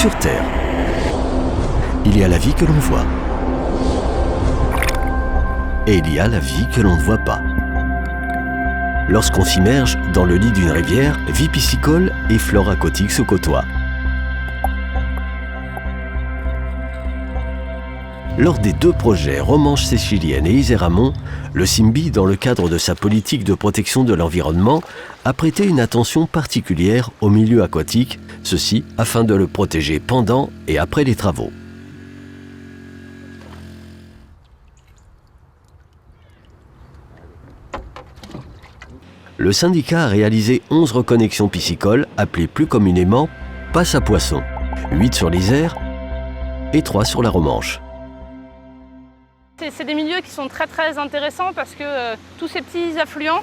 Sur Terre, il y a la vie que l'on voit. Et il y a la vie que l'on ne voit pas. Lorsqu'on s'immerge dans le lit d'une rivière, vie piscicole et flore aquatique se côtoient. Lors des deux projets Romanche Seychillienne et Isère-Amont, le CIMBY, dans le cadre de sa politique de protection de l'environnement, a prêté une attention particulière au milieu aquatique, ceci afin de le protéger pendant et après les travaux. Le syndicat a réalisé 11 reconnexions piscicoles, appelées plus communément passes à poissons, 8 sur l'Isère et 3 sur la Romanche. C'est des milieux qui sont très intéressants parce que tous ces petits affluents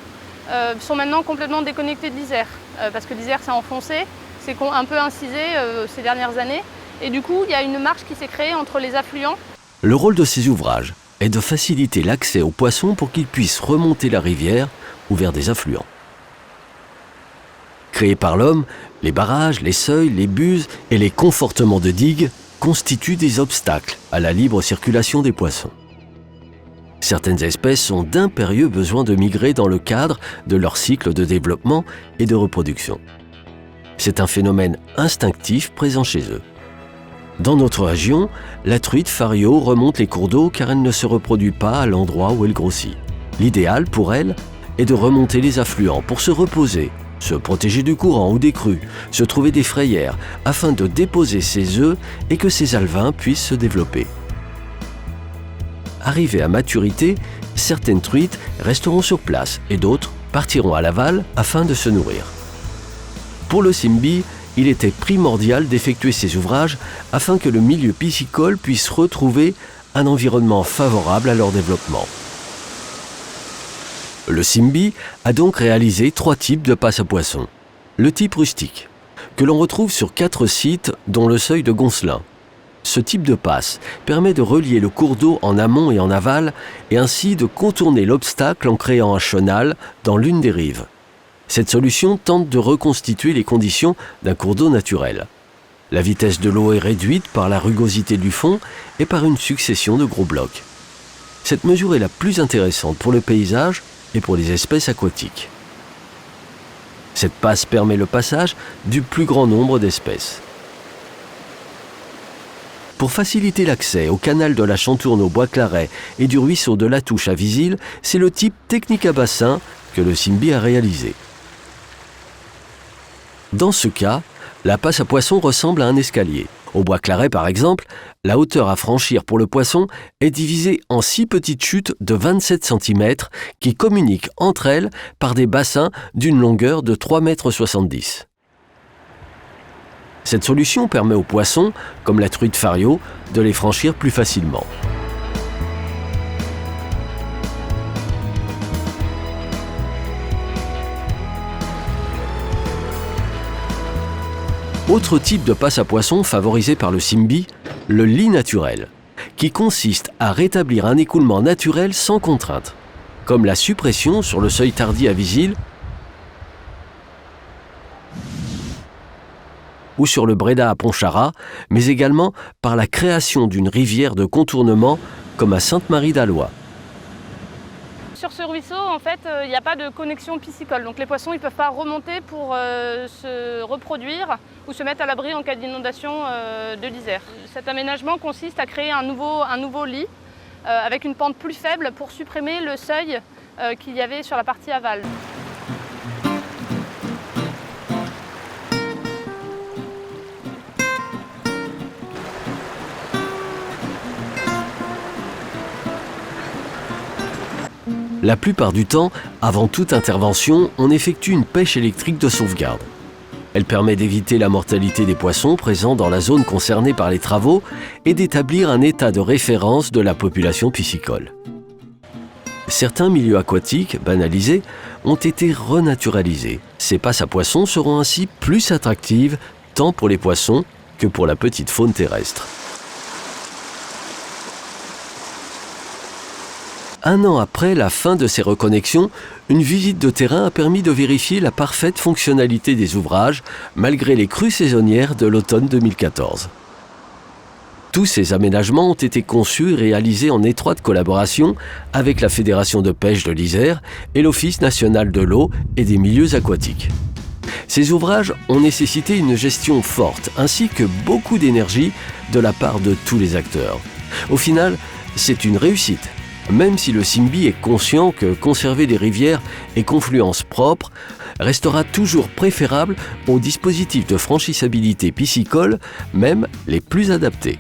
sont maintenant complètement déconnectés de l'Isère. Parce que l'Isère s'est enfoncé, c'est un peu incisé ces dernières années. Et du coup, il y a une marge qui s'est créée entre les affluents. Le rôle de ces ouvrages est de faciliter l'accès aux poissons pour qu'ils puissent remonter la rivière ou vers des affluents. Créés par l'homme, les barrages, les seuils, les buses et les confortements de digues constituent des obstacles à la libre circulation des poissons. Certaines espèces ont d'impérieux besoins de migrer dans le cadre de leur cycle de développement et de reproduction. C'est un phénomène instinctif présent chez eux. Dans notre région, la truite fario remonte les cours d'eau car elle ne se reproduit pas à l'endroit où elle grossit. L'idéal pour elle est de remonter les affluents pour se reposer, se protéger du courant ou des crues, se trouver des frayères afin de déposer ses œufs et que ses alevins puissent se développer. Arrivées à maturité, certaines truites resteront sur place et d'autres partiront à l'aval afin de se nourrir. Pour le CIMBY, il était primordial d'effectuer ces ouvrages afin que le milieu piscicole puisse retrouver un environnement favorable à leur développement. Le CIMBY a donc réalisé 3 types de passes à poissons. Le type rustique, que l'on retrouve sur 4 sites dont le seuil de Goncelin. Ce type de passe permet de relier le cours d'eau en amont et en aval et ainsi de contourner l'obstacle en créant un chenal dans l'une des rives. Cette solution tente de reconstituer les conditions d'un cours d'eau naturel. La vitesse de l'eau est réduite par la rugosité du fond et par une succession de gros blocs. Cette mesure est la plus intéressante pour le paysage et pour les espèces aquatiques. Cette passe permet le passage du plus grand nombre d'espèces. Pour faciliter l'accès au canal de la Chantourne au Bois-Claret et du ruisseau de la Touche à Visil, c'est le type technique à bassin que le CIMBY a réalisé. Dans ce cas, la passe à poisson ressemble à un escalier. Au Bois-Claret, par exemple, la hauteur à franchir pour le poisson est divisée en 6 petites chutes de 27 cm qui communiquent entre elles par des bassins d'une longueur de 3,70 m. Cette solution permet aux poissons, comme la truite fario, de les franchir plus facilement. Autre type de passe à poissons favorisé par le CIMBY, le lit naturel, qui consiste à rétablir un écoulement naturel sans contrainte, comme la suppression sur le seuil Tardy à Visil ou sur le Bréda à Pontcharrat, mais également par la création d'une rivière de contournement comme à Sainte-Marie-d'Alois. Sur ce ruisseau, en fait, il n'y a pas de connexion piscicole. Donc les poissons ne peuvent pas remonter pour se reproduire ou se mettre à l'abri en cas d'inondation de l'Isère. Cet aménagement consiste à créer un nouveau lit avec une pente plus faible pour supprimer le seuil qu'il y avait sur la partie aval. La plupart du temps, avant toute intervention, on effectue une pêche électrique de sauvegarde. Elle permet d'éviter la mortalité des poissons présents dans la zone concernée par les travaux et d'établir un état de référence de la population piscicole. Certains milieux aquatiques, banalisés, ont été renaturalisés. Ces passes à poissons seront ainsi plus attractives tant pour les poissons que pour la petite faune terrestre. 1 an après la fin de ces reconnexions, une visite de terrain a permis de vérifier la parfaite fonctionnalité des ouvrages, malgré les crues saisonnières de l'automne 2014. Tous ces aménagements ont été conçus et réalisés en étroite collaboration avec la Fédération de pêche de l'Isère et l'Office national de l'eau et des milieux aquatiques. Ces ouvrages ont nécessité une gestion forte ainsi que beaucoup d'énergie de la part de tous les acteurs. Au final, c'est une réussite, même si le CIMBY est conscient que conserver des rivières et confluences propres restera toujours préférable aux dispositifs de franchissabilité piscicole, même les plus adaptés.